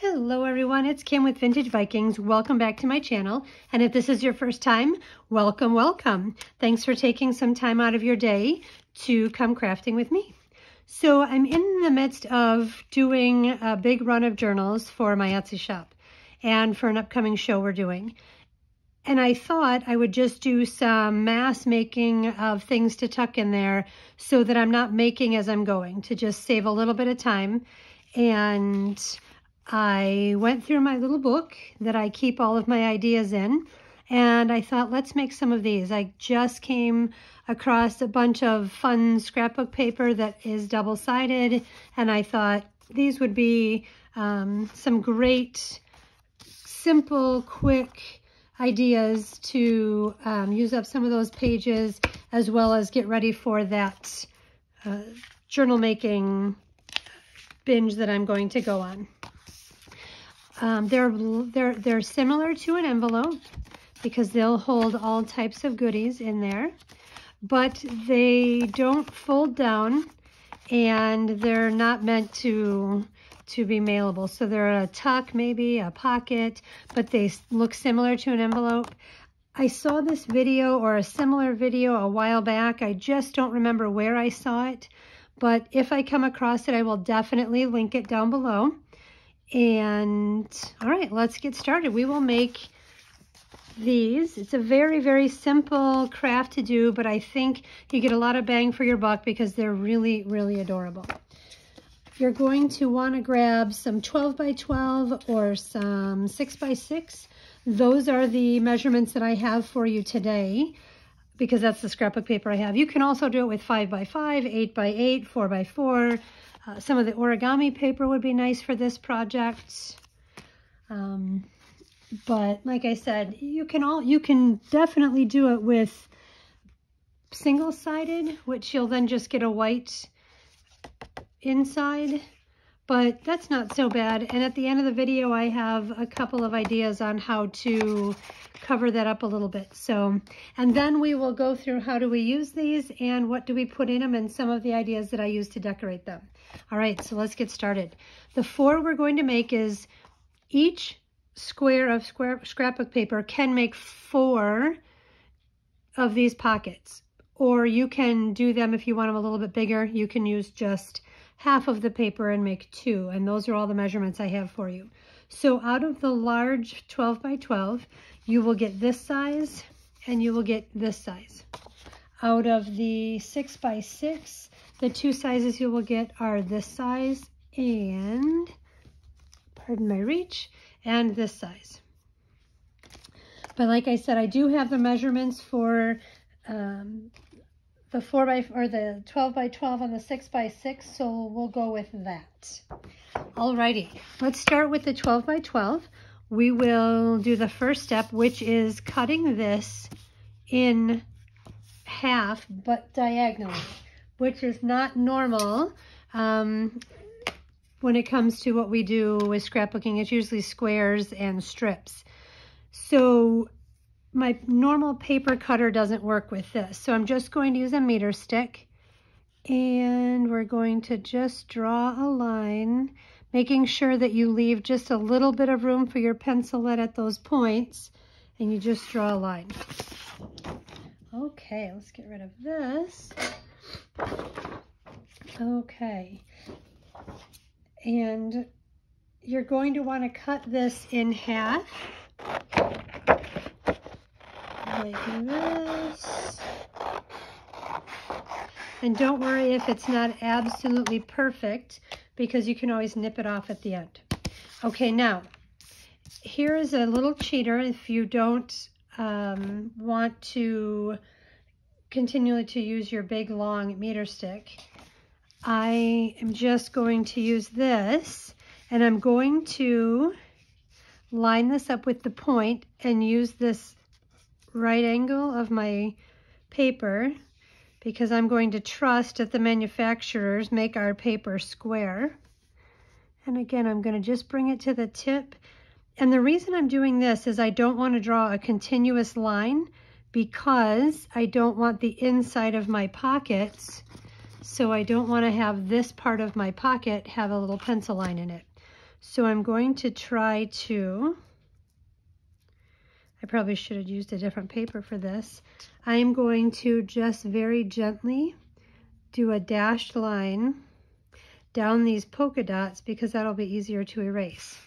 Hello everyone, it's Kim with Vintage Vikings. Welcome back to my channel. And if this is your first time, welcome, welcome. Thanks for taking some time out of your day to come crafting with me. So I'm in the midst of doing a big run of journals for my Etsy shop and for an upcoming show we're doing. And I thought I would just do some mass making of things to tuck in there so that I'm not making as I'm going, to just save a little bit of time. And I went through my little book that I keep all of my ideas in, and I thought, let's make some of these. I just came across a bunch of fun scrapbook paper that is double-sided, and I thought these would be some great, simple, quick ideas to use up some of those pages, as well as get ready for that journal making binge that I'm going to go on. They're similar to an envelope because they'll hold all types of goodies in there, but they don't fold down and they're not meant to be mailable. So they're a tuck, maybe a pocket, but they look similar to an envelope. I saw this video or a similar video a while back. I just don't remember where I saw it, but if I come across it, I will definitely link it down below. And all right, let's get started. We will make these. It's a very, very simple craft to do, but I think you get a lot of bang for your buck because they're really, really adorable. You're going to want to grab some 12 by 12 or some 6 by 6. Those are the measurements that I have for you today because that's the scrapbook paper I have. You can also do it with 5 by 5, 8 by 8, 4 by 4. Some of the origami paper would be nice for this project. But like I said, you can definitely do it with single-sided, which you'll then just get a white inside, but that's not so bad. And at the end of the video, I have a couple of ideas on how to cover that up a little bit. So, and then we will go through how do we use these and what do we put in them and some of the ideas that I use to decorate them. All right, so let's get started. The 4 we're going to make is each square of scrapbook paper can make 4 of these pockets, or you can do them if you want them a little bit bigger. You can use just half of the paper and make 2, and those are all the measurements I have for you. So out of the large 12 by 12, you will get this size and you will get this size. Out of the 6 by 6, the 2 sizes you will get are this size and, pardon my reach, and this size. But like I said, I do have the measurements for the 4 by, or the 12 by 12 and the 6 by 6, so we'll go with that. Alrighty, let's start with the 12 by 12. We will do the first step, which is cutting this in half, but diagonally, which is not normal when it comes to what we do with scrapbooking. It's usually squares and strips. So my normal paper cutter doesn't work with this. So I'm just going to use a meter stick and we're going to just draw a line, making sure that you leave just a little bit of room for your pencil lead at those points, and you just draw a line. Okay, let's get rid of this. Okay, and you're going to want to cut this in half like this. And don't worry if it's not absolutely perfect, because you can always nip it off at the end. Okay, now, here is a little cheater if you don't want to continually to use your big long meter stick. I am just going to use this, and I'm going to line this up with the point and use this right angle of my paper, because I'm going to trust that the manufacturers make our paper square. And again, I'm going to just bring it to the tip. And the reason I'm doing this is I don't want to draw a continuous line because I don't want the inside of my pockets. So I don't want to have this part of my pocket have a little pencil line in it. So I'm going to try to, I probably should have used a different paper for this. I am going to just very gently do a dashed line down these polka dots because that'll be easier to erase.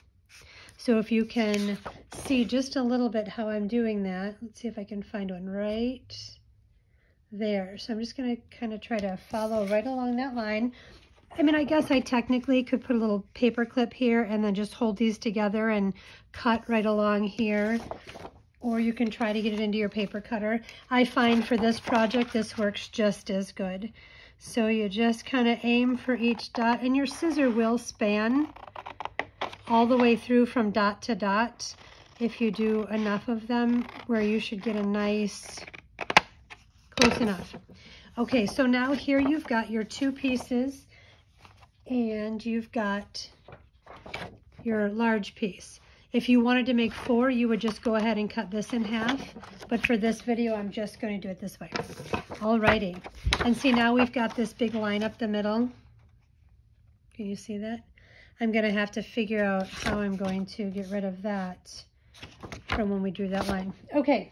So if you can see just a little bit how I'm doing that, let's see if I can find one right there. So I'm just going to kind of try to follow right along that line. I mean, I guess I technically could put a little paper clip here and then just hold these together and cut right along here. Or you can try to get it into your paper cutter. I find for this project, this works just as good. So you just kind of aim for each dot, and your scissor will span all the way through from dot to dot if you do enough of them, where you should get a nice, close enough. Okay, so now here you've got your two pieces and you've got your large piece. If you wanted to make 4, you would just go ahead and cut this in half. But for this video, I'm just going to do it this way. Alrighty. And see, now we've got this big line up the middle. Can you see that? I'm going to have to figure out how I'm going to get rid of that from when we drew that line. Okay.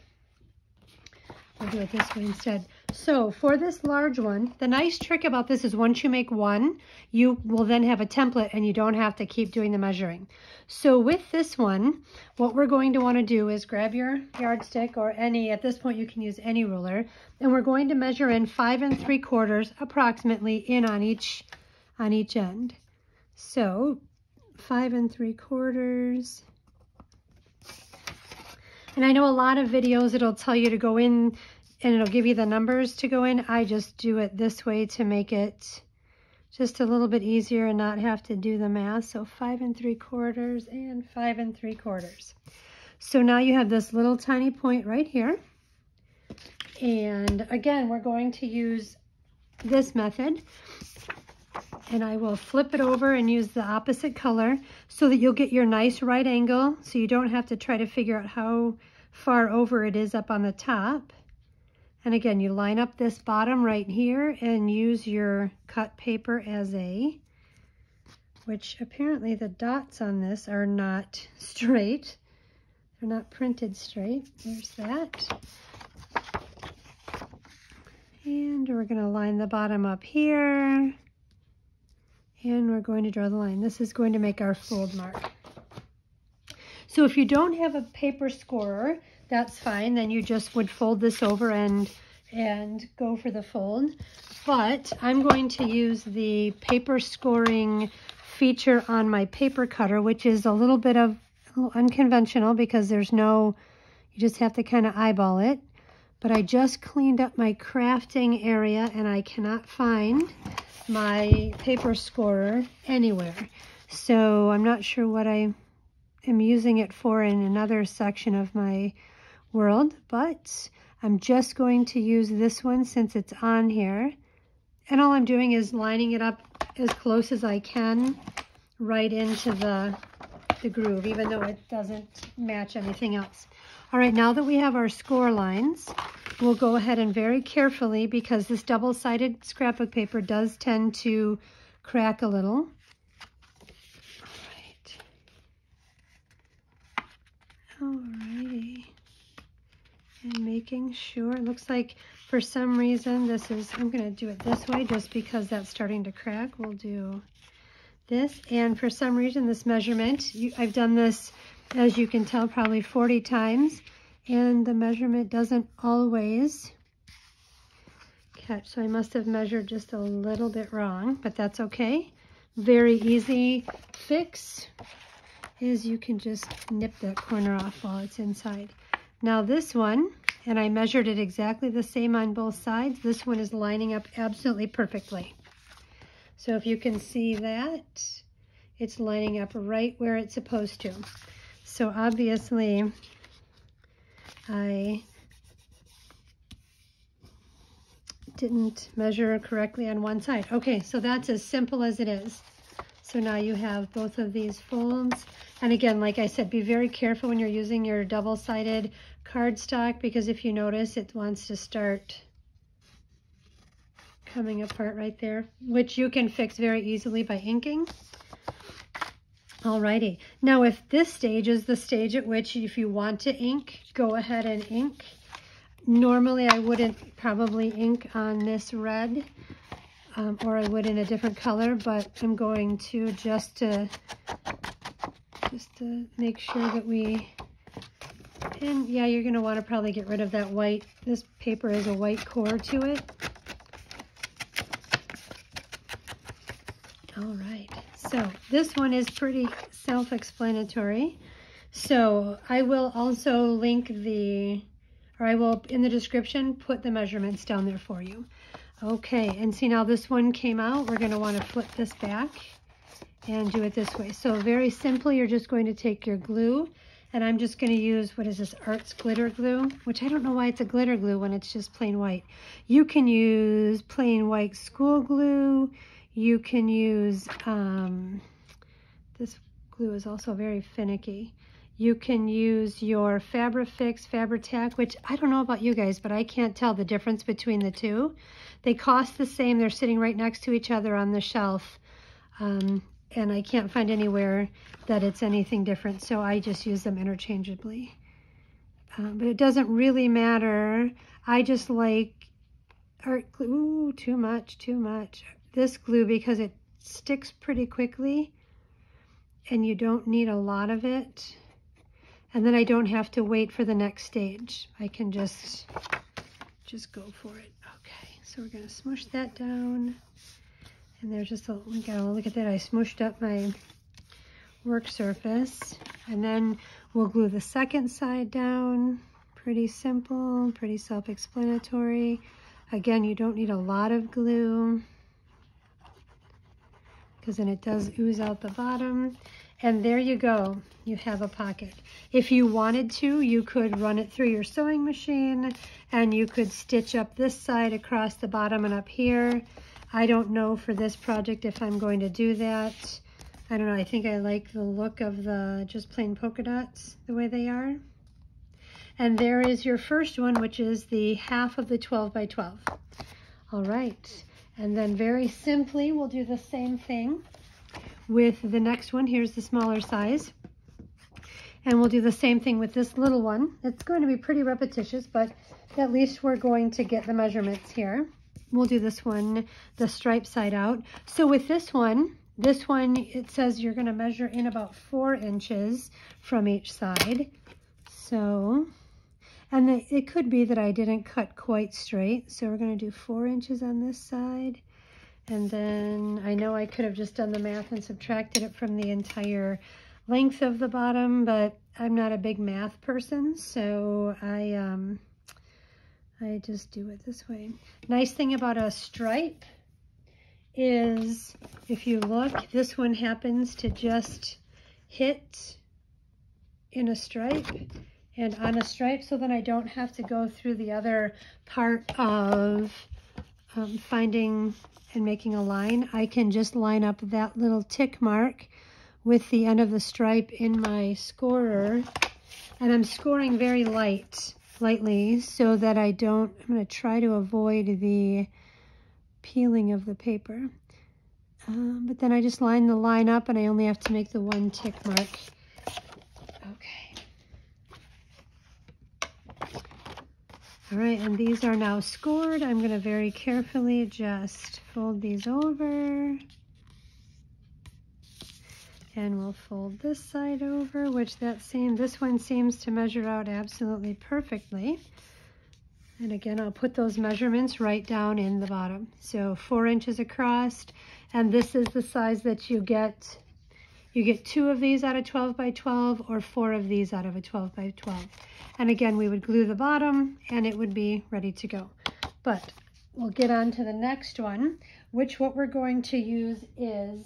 I'll do it this way instead. So for this large one, the nice trick about this is once you make one, you will then have a template and you don't have to keep doing the measuring. So with this one, what we're going to want to do is grab your yardstick or any, at this point you can use any ruler, and we're going to measure in 5 3/4 approximately in on each end. So 5 3/4. And I know a lot of videos, it'll tell you to go in and it'll give you the numbers to go in. I just do it this way to make it just a little bit easier and not have to do the math. So 5 3/4 and 5 3/4. So now you have this little tiny point right here. And again, we're going to use this method. And I will flip it over and use the opposite color so that you'll get your nice right angle, so you don't have to try to figure out how far over it is up on the top. And again, you line up this bottom right here and use your cut paper as a, which apparently the dots on this are not straight. They're not printed straight. There's that. And we're going to line the bottom up here. And we're going to draw the line. This is going to make our fold mark. So if you don't have a paper scorer, that's fine. Then you just would fold this over and go for the fold. But I'm going to use the paper scoring feature on my paper cutter, which is a little unconventional because there's no, you just have to kind of eyeball it. But I just cleaned up my crafting area and I cannot find my paper scorer anywhere. So I'm not sure what I am using it for in another section of my world, but I'm just going to use this one since it's on here. And all I'm doing is lining it up as close as I can right into the groove, even though it doesn't match anything else. All right, now that we have our score lines, we'll go ahead and very carefully, because this double-sided scrapbook paper does tend to crack a little. Alrighty. And making sure, it looks like for some reason this is, I'm going to do it this way just because that's starting to crack. We'll do this. And for some reason this measurement, I've done this, as you can tell, probably 40 times. And the measurement doesn't always catch. So I must have measured just a little bit wrong, but that's okay. Very easy fix is you can just nip that corner off while it's inside. Now this one, and I measured it exactly the same on both sides, this one is lining up absolutely perfectly. So if you can see that, it's lining up right where it's supposed to. So obviously, I didn't measure correctly on one side. Okay, so that's as simple as it is. So now you have both of these folds. And again, like I said, be very careful when you're using your double-sided cardstock, because if you notice, it wants to start coming apart right there, which you can fix very easily by inking. Alrighty, now if this stage is the stage at which if you want to ink, go ahead and ink. Normally I wouldn't probably ink on this red, or I would in a different color, but I'm going to just to make sure that we, and yeah, you're going to want to probably get rid of that white. This paper has a white core to it. All right, so this one is pretty self-explanatory. So I will also link I will, in the description, put the measurements down there for you. Okay, and see now this one came out. We're going to want to flip this back and do it this way. So very simply, you're just going to take your glue, and I'm just going to use, what is this, Arts Glitter Glue, which I don't know why it's a glitter glue when it's just plain white. You can use plain white school glue. You can use, this glue is also very finicky. You can use your Fabri-Fix, Fabri-Tac, which I don't know about you guys, but I can't tell the difference between the two. They cost the same. They're sitting right next to each other on the shelf. And I can't find anywhere that it's anything different, so I just use them interchangeably. But it doesn't really matter. I just like art glue. Ooh, too much. This glue because it sticks pretty quickly, and you don't need a lot of it. And then I don't have to wait for the next stage. I can just go for it. Okay, so we're gonna smush that down. And there's just look at that, I smushed up my work surface. And then we'll glue the second side down. Pretty simple, pretty self-explanatory. Again, you don't need a lot of glue, because then it does ooze out the bottom. And there you go, you have a pocket. If you wanted to, you could run it through your sewing machine, and you could stitch up this side across the bottom and up here. I don't know for this project if I'm going to do that. I don't know, I think I like the look of the just plain polka dots, the way they are. And there is your first one, which is the half of the 12 by 12. All right, and then very simply, we'll do the same thing with the next one. Here's the smaller size. And we'll do the same thing with this little one. It's going to be pretty repetitious, but at least we're going to get the measurements here. We'll do this one, the stripe side out. So with this one, it says you're going to measure in about 4 inches from each side. So, and it could be that I didn't cut quite straight. So we're going to do 4 inches on this side. And then I know I could have just done the math and subtracted it from the entire length of the bottom, but I'm not a big math person, so I just do it this way. Nice thing about a stripe is, if you look, this one happens to just hit in a stripe and on a stripe, so then I don't have to go through the other part of finding and making a line. I can just line up that little tick mark with the end of the stripe in my scorer, and I'm scoring very lightly so that I'm going to try to avoid the peeling of the paper. But then I just line the line up, and I only have to make the one tick mark. Okay. All right, and these are now scored. I'm going to very carefully just fold these over. And we'll fold this side over, which this one seems to measure out absolutely perfectly. And again, I'll put those measurements right down in the bottom. So 4 inches across, and this is the size that you get. You get 2 of these out of 12 by 12 or 4 of these out of a 12 by 12. And again, we would glue the bottom and it would be ready to go. But we'll get on to the next one, which what we're going to use is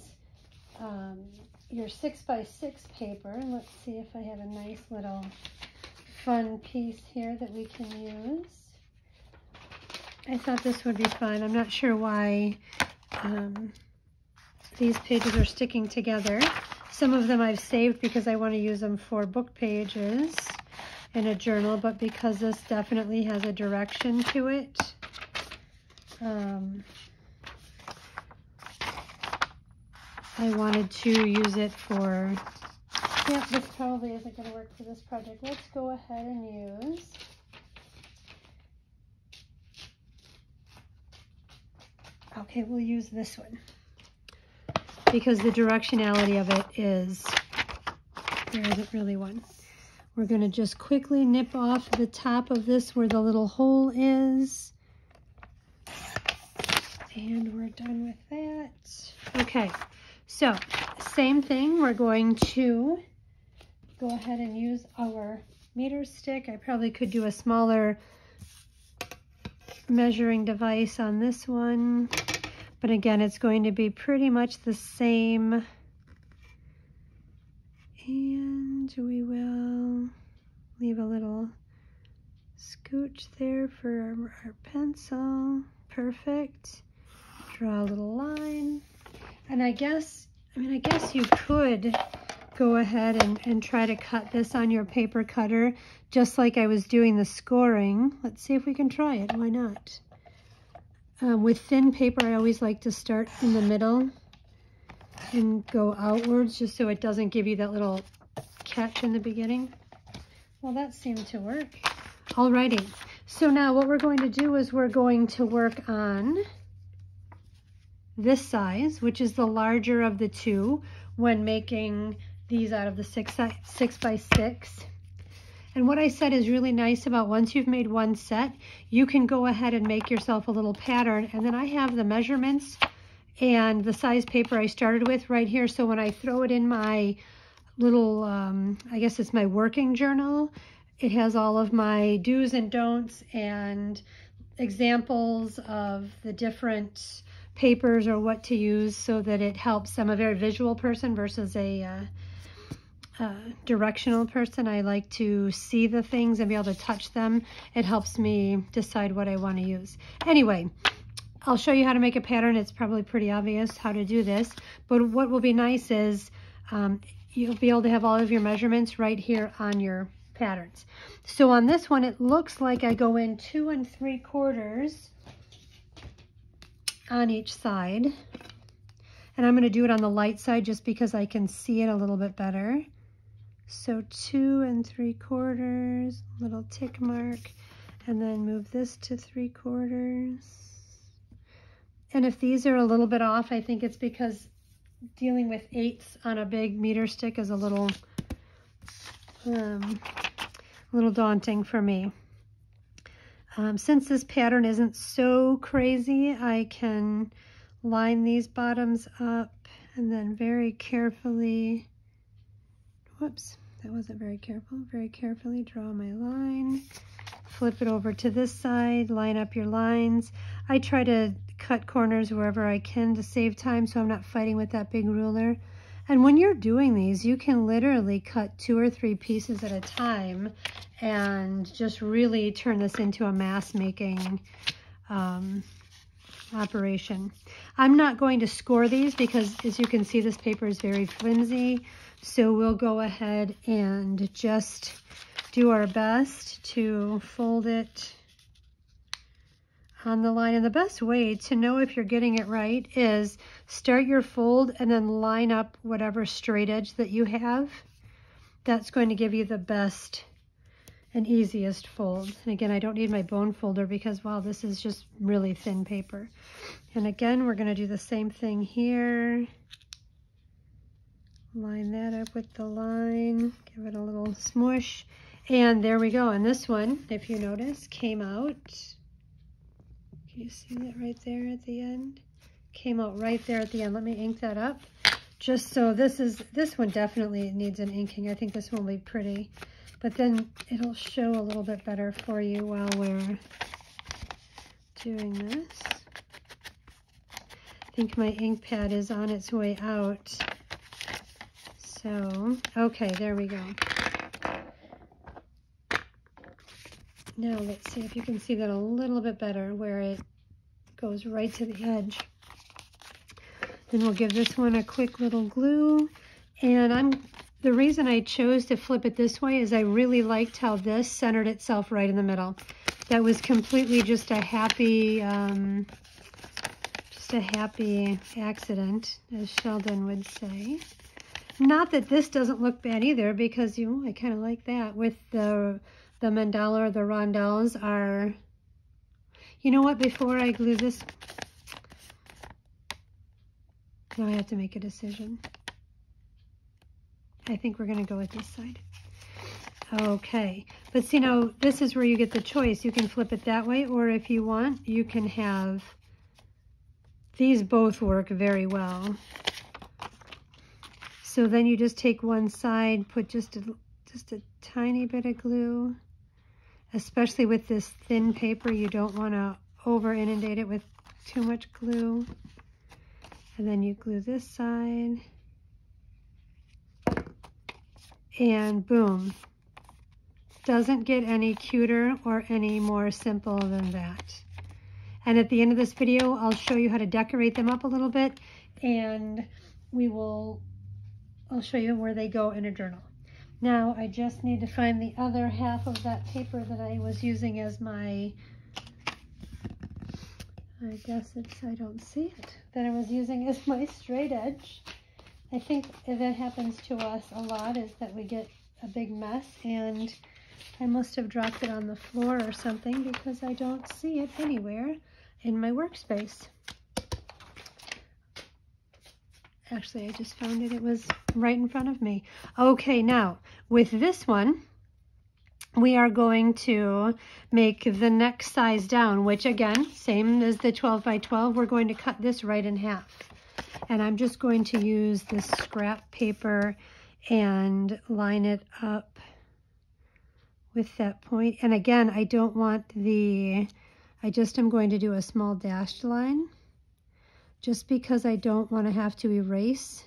your 6 by 6 paper. Let's see if I have a nice little fun piece here that we can use. I thought this would be fun. I'm not sure why these pages are sticking together. Some of them I've saved because I want to use them for book pages in a journal, but because this definitely has a direction to it, I wanted to use it for, yeah, this probably isn't going to work for this project. Let's go ahead and use, okay, we'll use this one because the directionality of it is, there isn't really one. We're going to just quickly nip off the top of this where the little hole is. And we're done with that. Okay, so same thing. We're going to go ahead and use our meter stick. I probably could do a smaller measuring device on this one. But again, it's going to be pretty much the same. And we will leave a little scooch there for our pencil. Perfect. Draw a little line. And I guess you could go ahead and try to cut this on your paper cutter, just like I was doing the scoring. Let's see if we can try it. Why not? With thin paper, I always like to start in the middle and go outwards, just so it doesn't give you that little catch in the beginning. Well, that seemed to work. Alrighty, so now what we're going to do is we're going to work on this size, which is the larger of the two when making these out of the 6x6. And what I said is really nice about once you've made one set, you can go ahead and make yourself a little pattern. And then I have the measurements and the size paper I started with right here. So when I throw it in my little, I guess it's my working journal, it has all of my do's and don'ts and examples of the different papers or what to use, so that it helps. I'm a very visual person versus a directional person. I like to see the things and be able to touch them. It helps me decide what I want to use. Anyway, I'll show you how to make a pattern. It's probably pretty obvious how to do this, but what will be nice is you'll be able to have all of your measurements right here on your patterns. So on this one, it looks like I go in 2 3/4 on each side. And I'm going to do it on the light side just because I can see it a little bit better. So 2 3/4, little tick mark, and then move this to 3/4. And if these are a little bit off, I think it's because dealing with 1/8 on a big meter stick is a little daunting for me. Since this pattern isn't so crazy, I can line these bottoms up and then very carefully, whoops, that wasn't very careful, very carefully draw my line, flip it over to this side, line up your lines. I try to cut corners wherever I can to save time, so I'm not fighting with that big ruler. And when you're doing these, you can literally cut 2 or 3 pieces at a time and just really turn this into a mass making operation. I'm not going to score these because, as you can see, this paper is very flimsy. So we'll go ahead and just do our best to fold it on the line. And the best way to know if you're getting it right is start your fold and then line up whatever straight edge that you have. That's going to give you the best and easiest fold. And again, I don't need my bone folder because, wow, this is just really thin paper. And again, we're going to do the same thing here. Line that up with the line, give it a little smush, and there we go. And this one, if you notice, came out. Can you see that right there at the end? Came out right there at the end. Let me ink that up. Just so this one definitely needs an inking. I think this one will be pretty, but then it'll show a little bit better for you while we're doing this. I think my ink pad is on its way out. So, okay, there we go. Now let's see if you can see that a little bit better where it goes right to the edge. Then we'll give this one a quick little glue. And the reason I chose to flip it this way is I really liked how this centered itself right in the middle. That was completely just a happy just a happy accident, as Sheldon would say. Not that this doesn't look bad either, because I kind of like that with the mandala or the rondelles are, you know what, before I glue this, now I have to make a decision. I think we're going to go with this side. Okay, but see now, this is where you get the choice. You can flip it that way, or if you want, you can have, these both work very well. So then you just take one side, put just a tiny bit of glue, especially with this thin paper. You don't want to over inundate it with too much glue. And then you glue this side, and boom. Doesn't get any cuter or any more simple than that. And at the end of this video, I'll show you how to decorate them up a little bit, and I'll show you where they go in a journal. Now, I just need to find the other half of that paper that I was using as my, I guess I don't see it, that I was using as my straight edge. I think that happens to us a lot, is that we get a big mess, and I must have dropped it on the floor or something, because I don't see it anywhere in my workspace. Actually, I just found it. It was right in front of me. Okay, now with this one, we are going to make the next size down, which again, same as the 12 by 12, we're going to cut this right in half. And I'm just going to use this scrap paper and line it up with that point. And again, I don't want I just am going to do a small dashed line, just because I don't want to have to erase.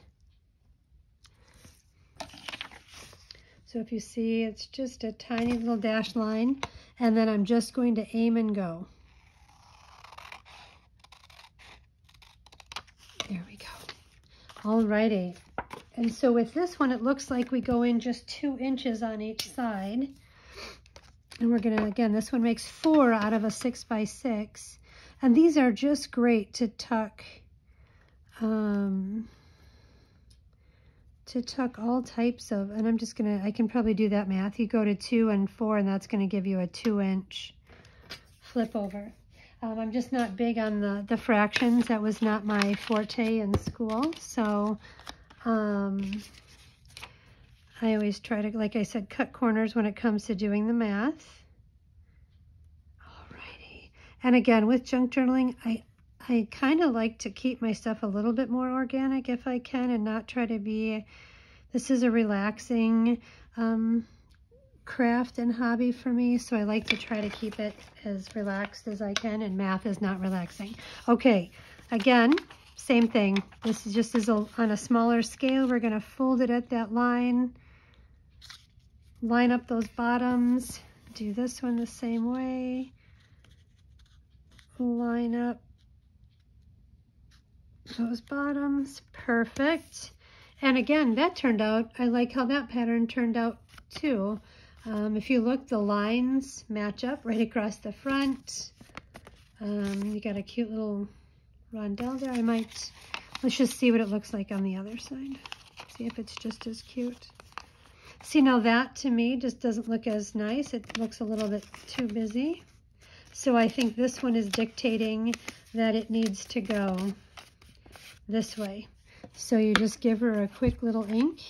So if you see, it's just a tiny little dashed line, and then I'm just going to aim and go. There we go. Alrighty. And so with this one, it looks like we go in just 2 inches on each side. And we're gonna, again, this one makes 4 out of a 6 by 6. And these are just great to tuck all types of, and I'm just gonna, I can probably do that math. You go to 2 and 4, and that's gonna give you a 2-inch flip over. I'm just not big on the fractions. That was not my forte in school. So I always try to, like I said, cut corners when it comes to doing the math. Alrighty. And again, with junk journaling, I kind of like to keep my stuff a little bit more organic if I can, and not try to be, this is a relaxing craft and hobby for me, so I like to try to keep it as relaxed as I can, and math is not relaxing. Okay, again, same thing. This is just on a smaller scale. We're going to fold it at that line, line up those bottoms, do this one the same way, line up those bottoms, perfect. And again, that turned out, I like how that pattern turned out too. If you look, the lines match up right across the front. You got a cute little rondelle there. Let's just see what it looks like on the other side. See if it's just as cute. See, now that to me just doesn't look as nice. It looks a little bit too busy. So I think this one is dictating that it needs to go this way. So you just give her a quick little ink.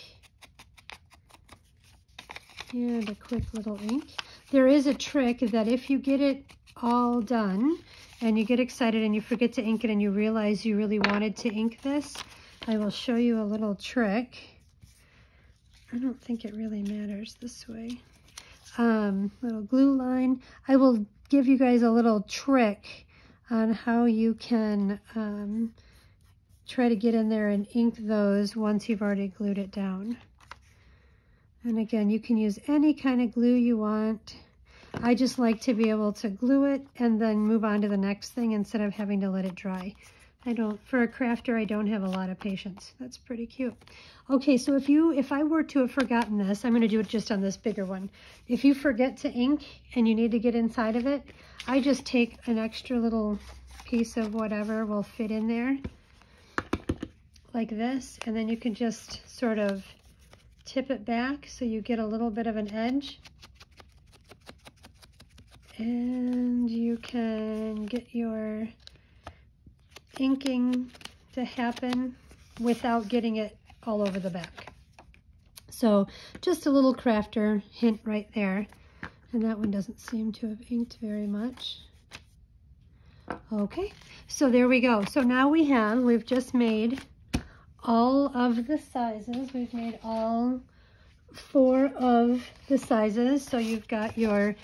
And a quick little ink. There is a trick that if you get it all done and you get excited and you forget to ink it and you realize you really wanted to ink this, I will show you a little trick. I don't think it really matters this way. Little glue line. I will give you guys a little trick on how you can try to get in there and ink those once you've already glued it down. And again, you can use any kind of glue you want. I just like to be able to glue it and then move on to the next thing instead of having to let it dry. For a crafter, I don't have a lot of patience. That's pretty cute. Okay, so if I were to have forgotten this, I'm going to do it just on this bigger one. If you forget to ink and you need to get inside of it, I just take an extra little piece of whatever will fit in there like this, and then you can just sort of tip it back so you get a little bit of an edge, and you can get your inking to happen without getting it all over the back. So just a little crafter hint right there. And that one doesn't seem to have inked very much. Okay, so there we go. So now we've just made all of the sizes. We've made all 4 of the sizes. So you've got your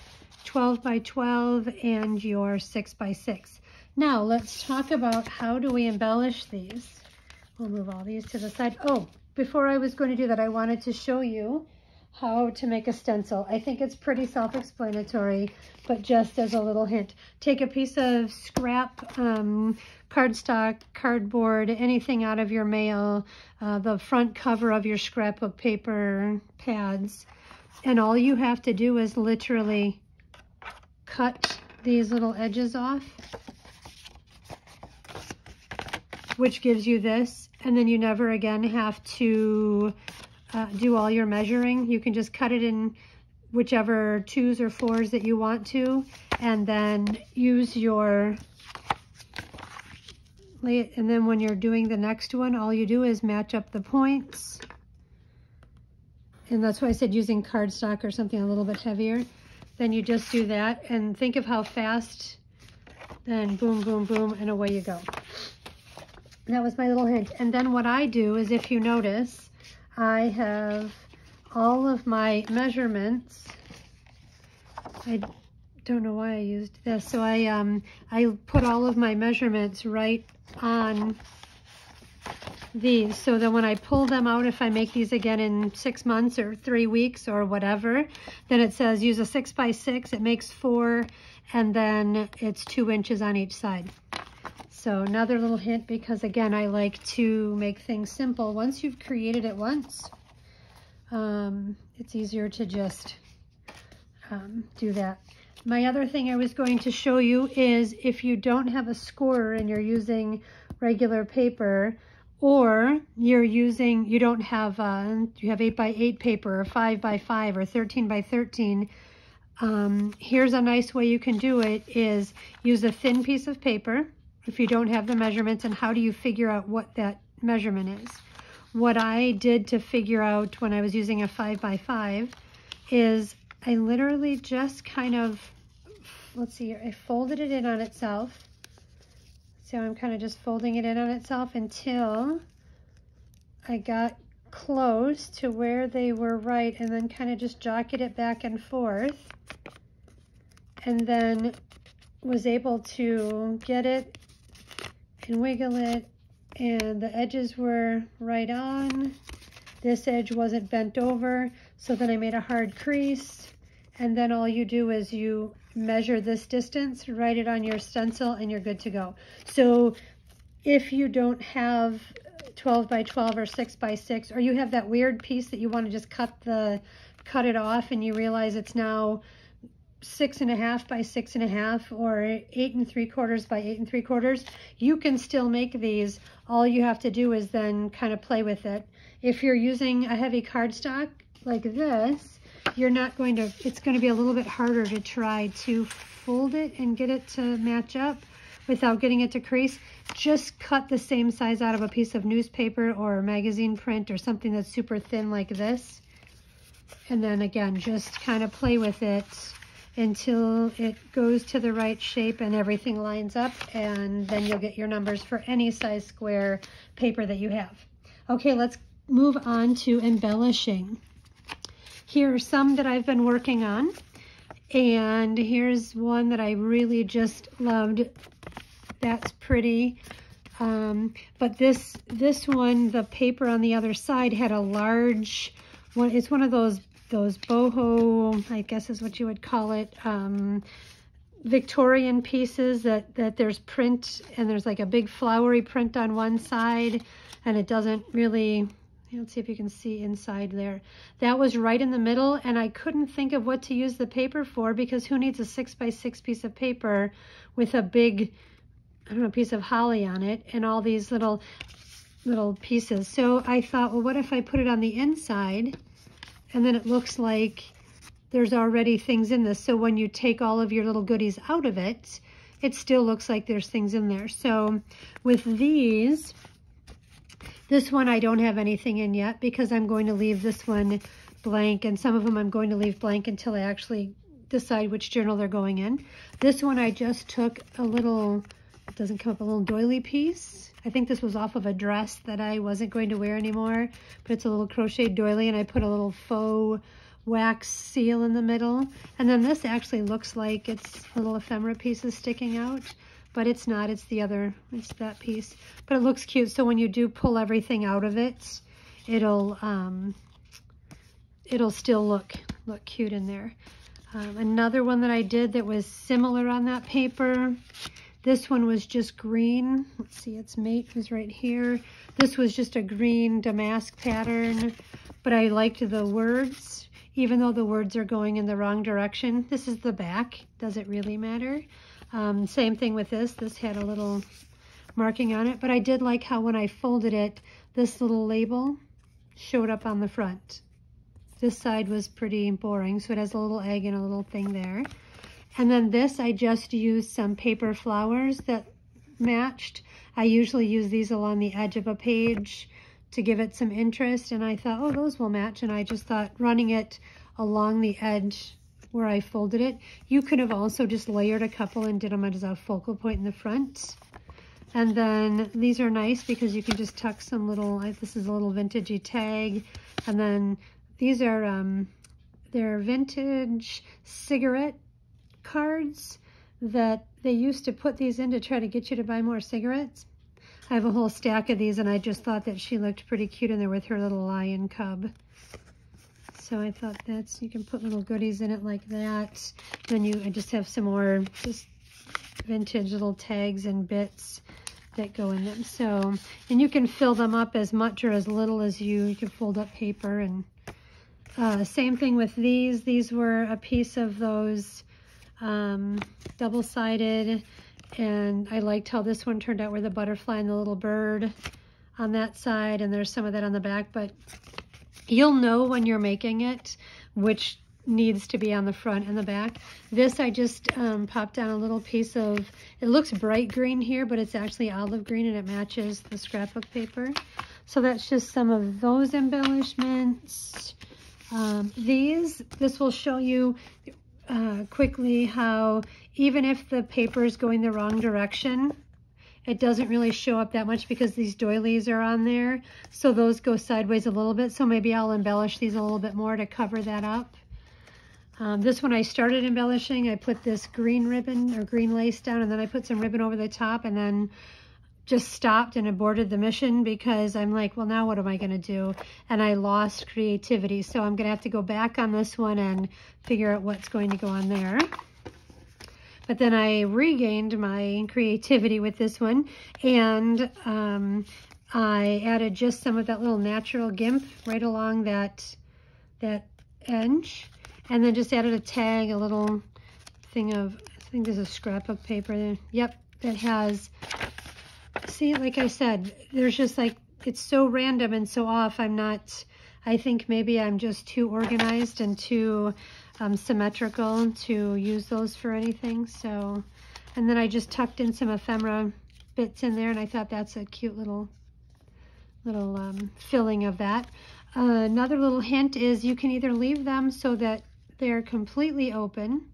12 by 12 and your 6 by 6. Now let's talk about how do we embellish these. We'll move all these to the side. Oh, before I was going to do that, I wanted to show you how to make a stencil. I think it's pretty self-explanatory, but just as a little hint. Take a piece of scrap cardstock, cardboard, anything out of your mail, the front cover of your scrapbook paper pads, and all you have to do is literally cut these little edges off, which gives you this, and then you never again have to do all your measuring. You can just cut it in whichever 2s or 4s that you want to, and then use your, and then when you're doing the next one, all you do is match up the points. And that's why I said using cardstock or something a little bit heavier. Then you just do that, and think of how fast, then boom, boom, boom, and away you go. That was my little hint. And then what I do is, if you notice, I have all of my measurements. I don't know why I used this. So I put all of my measurements right on these, so that when I pull them out, if I make these again in 6 months or 3 weeks or whatever, then it says use a 6 by 6, it makes 4, and then it's 2 inches on each side. So another little hint, because again, I like to make things simple. Once you've created it once, it's easier to just do that. My other thing I was going to show you is, if you don't have a scorer and you're using regular paper, or you don't have, you have 8 by 8 paper, or 5 by 5, or 13 by 13, here's a nice way you can do it, is use a thin piece of paper if you don't have the measurements. And how do you figure out what that measurement is? What I did to figure out when I was using a 5 by 5 is I literally just kind of, let's see here, I folded it in on itself. So I'm kind of just folding it in on itself until I got close to where they were right, and then kind of just jockeyed it back and forth, and then was able to get it and wiggle it, and the edges were right on. This edge wasn't bent over, so then I made a hard crease, and then all you do is you measure this distance, write it on your stencil, and you're good to go. So if you don't have 12 by 12 or 6 by 6, or you have that weird piece that you want to just cut it off, and you realize it's now 6.5 by 6.5 or 8 3/4 by 8 3/4, you can still make these. All you have to do is then kind of play with it. If you're using a heavy cardstock like this, it's going to be a little bit harder to try to fold it and get it to match up without getting it to crease. Just cut the same size out of a piece of newspaper or magazine print or something that's super thin like this. And then again, just kind of play with it until it goes to the right shape and everything lines up, and then you'll get your numbers for any size square paper that you have. Okay, let's move on to embellishing. Here are some that I've been working on, and here's one that I really just loved. That's pretty. But this one, the paper on the other side had a large one. It's one of those boho, I guess is what you would call it, Victorian pieces that there's print, and there's like a big flowery print on one side, and it doesn't really, let's see if you can see inside there. That was right in the middle, and I couldn't think of what to use the paper for, because who needs a 6 by 6 piece of paper with a big I don't know, a piece of holly on it and all these little pieces. So I thought, well, what if I put it on the inside and then it looks like there's already things in this. So when you take all of your little goodies out of it, it still looks like there's things in there. So with these, this one I don't have anything in yet because I'm going to leave this one blank, and some of them I'm going to leave blank until I actually decide which journal they're going in. This one I just took a little, it doesn't come up, a little doily piece. I think this was off of a dress that I wasn't going to wear anymore, but it's a little crocheted doily, and I put a little faux wax seal in the middle. And then this actually looks like it's little ephemera pieces sticking out, but it's not, it's the other, it's that piece. But it looks cute, so when you do pull everything out of it, it'll still look cute in there. Another one that I did that was similar on that paper, this one was just green. Let's see, its mate was right here. This was just a green damask pattern, but I liked the words, even though the words are going in the wrong direction. This is the back. Does it really matter? Same thing with this. This had a little marking on it, but I did like how when I folded it, this little label showed up on the front. This side was pretty boring, so it has a little egg and a little thing there. And then this, I just used some paper flowers that matched. I usually use these along the edge of a page to give it some interest, and I thought, oh, those will match, and I just thought running it along the edge where I folded it. You could have also just layered a couple and did them as a focal point in the front. And then these are nice because you can just tuck some little, this is a little vintagey tag, and then these are, they're vintage cigarette cards that they used to put these in to try to get you to buy more cigarettes. I have a whole stack of these, and I just thought that she looked pretty cute in there with her little lion cub. So I thought you can put little goodies in it like that. Then I just have some more just vintage little tags and bits that go in them. So, and you can fill them up as much or as little as you can fold up paper. And same thing with these. These were a piece of those double-sided, and I liked how this one turned out with the butterfly and the little bird on that side, and there's some of that on the back, but you'll know when you're making it which needs to be on the front and the back. This I just popped down a little piece of, it looks bright green here, but it's actually olive green, and it matches the scrapbook paper. So that's just some of those embellishments. This will show you quickly how even if the paper is going the wrong direction, it doesn't really show up that much because these doilies are on there. So those go sideways a little bit. So maybe I'll embellish these a little bit more to cover that up. This one I started embellishing. I put this green ribbon or green lace down, and then I put some ribbon over the top, and then just stopped and aborted the mission because I'm like, well, now what am I going to do? And I lost creativity. So I'm going to have to go back on this one and figure out what's going to go on there. But then I regained my creativity with this one, and I added just some of that little natural gimp right along that edge, and then just added a tag, a little thing of, I think there's a scrapbook paper there. Yep, that has, see, like I said, there's just like, it's so random and so off. I think maybe I'm just too organized and too symmetrical to use those for anything. So, and then I just tucked in some ephemera bits in there, and I thought that's a cute little filling of that. Another little hint is you can either leave them so that they're completely open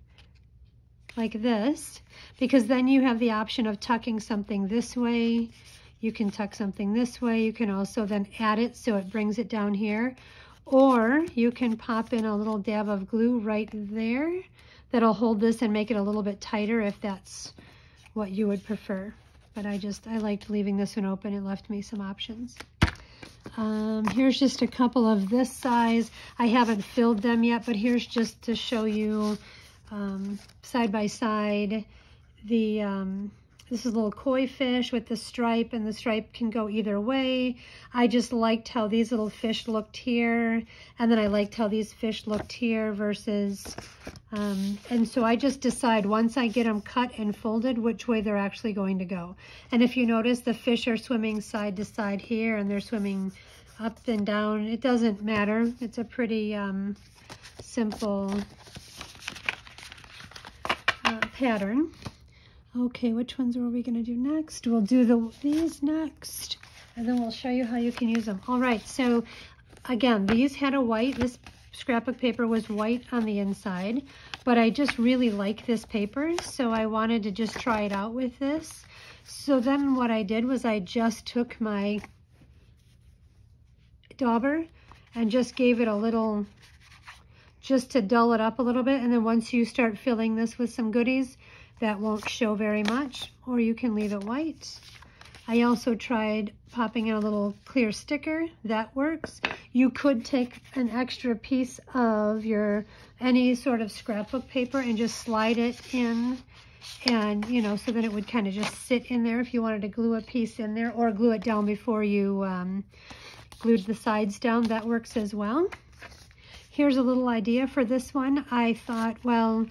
like this, because then you have the option of tucking something this way. You can tuck something this way. You can also then add it so it brings it down here. Or you can pop in a little dab of glue right there that'll hold this and make it a little bit tighter if that's what you would prefer. But I liked leaving this one open. It left me some options. Here's just a couple of this size. I haven't filled them yet, but here's just to show you side by side the This is a little koi fish with the stripe, and the stripe can go either way. I just liked how these little fish looked here, and then I liked how these fish looked here versus, and so I just decide once I get them cut and folded which way they're actually going to go. And if you notice, the fish are swimming side to side here, and they're swimming up and down. It doesn't matter. It's a pretty simple pattern. Okay, which ones are we going to do next? We'll do these next, and then we'll show you how you can use them. All right, so again, these had a white, this scrapbook paper was white on the inside, but I just really like this paper, so I wanted to just try it out with this. So then what I did was I just took my dauber and just gave it a little, just to dull it up a little bit, and then once you start filling this with some goodies, that won't show very much, or you can leave it white. I also tried popping in a little clear sticker. That works. You could take an extra piece of your any sort of scrapbook paper and just slide it in, and you know, so that it would kind of just sit in there if you wanted to glue a piece in there, or glue it down before you glued the sides down. That works as well. Here's a little idea for this one. I thought, well,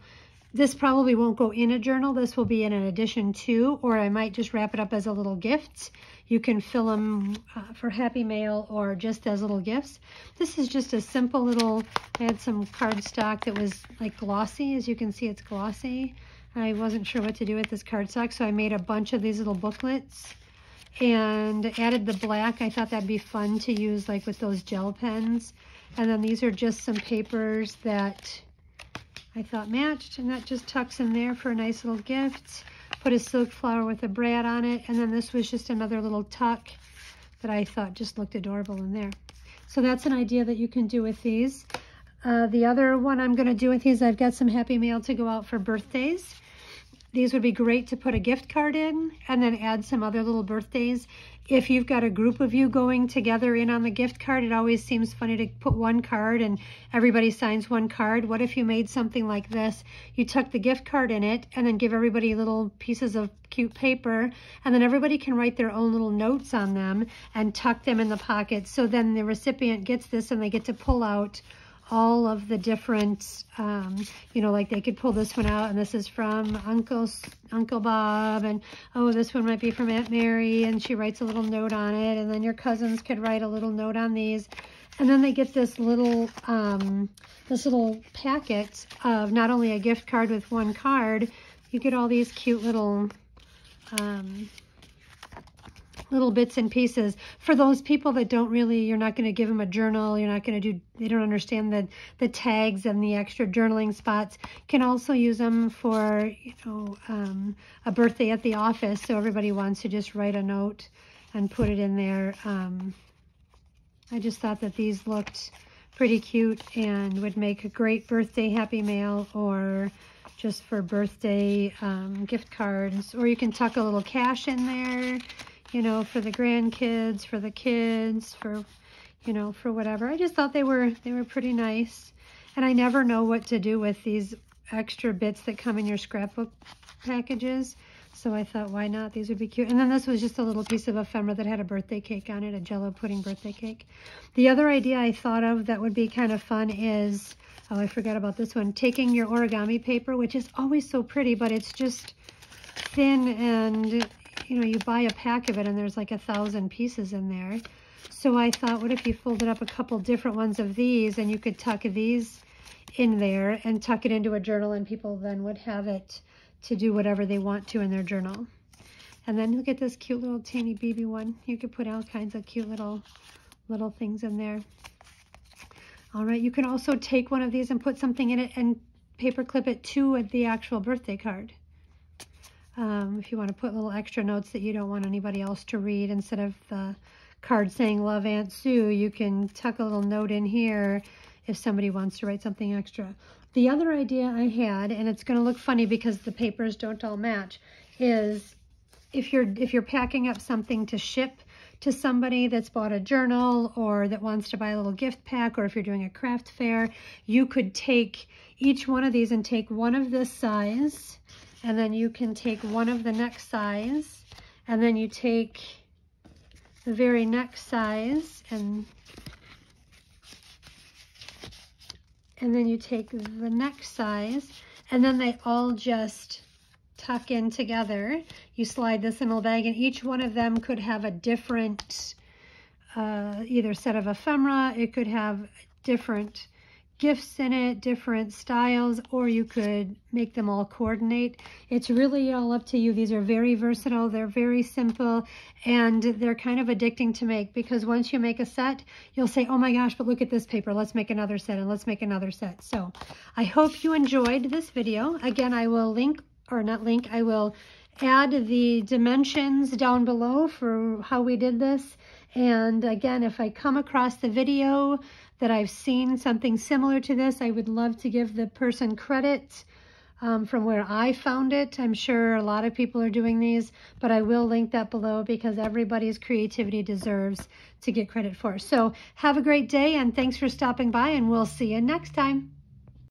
this probably won't go in a journal. This will be in an addition to, or I might just wrap it up as a little gift. You can fill them for Happy Mail or just as little gifts. This is just a simple little, I had some cardstock that was like glossy. As you can see, it's glossy. I wasn't sure what to do with this cardstock, so I made a bunch of these little booklets and added the black. I thought that'd be fun to use like with those gel pens. And then these are just some papers that I thought matched, and that just tucks in there for a nice little gift. Put a silk flower with a brad on it, and then this was just another little tuck that I thought just looked adorable in there. So that's an idea that you can do with these. The other one I'm going to do with these, I've got some Happy Mail to go out for birthdays. These would be great to put a gift card in and then add some other little birthdays. If you've got a group of you going together in on the gift card, it always seems funny to put one card and everybody signs one card. What if you made something like this? You tuck the gift card in it and then give everybody little pieces of cute paper, and then everybody can write their own little notes on them and tuck them in the pocket. So then the recipient gets this and they get to pull out all of the different, you know, like they could pull this one out, and this is from Uncle Bob, and oh, this one might be from Aunt Mary, and she writes a little note on it, and then your cousins could write a little note on these, and then they get this little packet of not only a gift card with one card, you get all these cute little little bits and pieces. For those people that don't really, you're not going to give them a journal, you're not going to do, they don't understand the tags and the extra journaling spots, can also use them for, you know, a birthday at the office. So everybody wants to just write a note and put it in there. I just thought that these looked pretty cute and would make a great birthday Happy Mail, or just for birthday gift cards. Or you can tuck a little cash in there, you know, for the grandkids, for the kids, for, you know, for whatever. I just thought they were pretty nice. And I never know what to do with these extra bits that come in your scrapbook packages. So I thought, why not? These would be cute. And then this was just a little piece of ephemera that had a birthday cake on it, a Jell-O pudding birthday cake. The other idea I thought of that would be kind of fun is, oh, I forgot about this one, taking your origami paper, which is always so pretty, but it's just thin, and you know, you buy a pack of it and there's like 1,000 pieces in there. So I thought, what if you folded up a couple different ones of these, and you could tuck these in there and tuck it into a journal, and people then would have it to do whatever they want to in their journal. And then look at this cute little teeny BB one. You could put all kinds of cute little things in there. All right, you can also take one of these and put something in it and paper clip it to the actual birthday card. If you want to put little extra notes that you don't want anybody else to read, instead of the card saying "Love Aunt Sue," you can tuck a little note in here if somebody wants to write something extra. The other idea I had, and it's going to look funny because the papers don't all match, is if you're packing up something to ship to somebody that's bought a journal or that wants to buy a little gift pack, or if you're doing a craft fair, you could take each one of these and take one of this size and then you can take one of the next size, and then you take the very next size, and then you take the next size, and then they all just tuck in together. You slide this in a bag, and each one of them could have a different either set of ephemera, it could have different gifts in it, different styles, or you could make them all coordinate. It's really all up to you. These are very versatile, they're very simple, and they're kind of addicting to make, because once you make a set, you'll say, oh my gosh, but look at this paper, let's make another set, and let's make another set. So I hope you enjoyed this video. Again, I will I will add the dimensions down below for how we did this. And again, if I come across the video that I've seen something similar to this, I would love to give the person credit from where I found it. I'm sure a lot of people are doing these, but I will link that below because everybody's creativity deserves to get credit for. So have a great day, and thanks for stopping by, and we'll see you next time.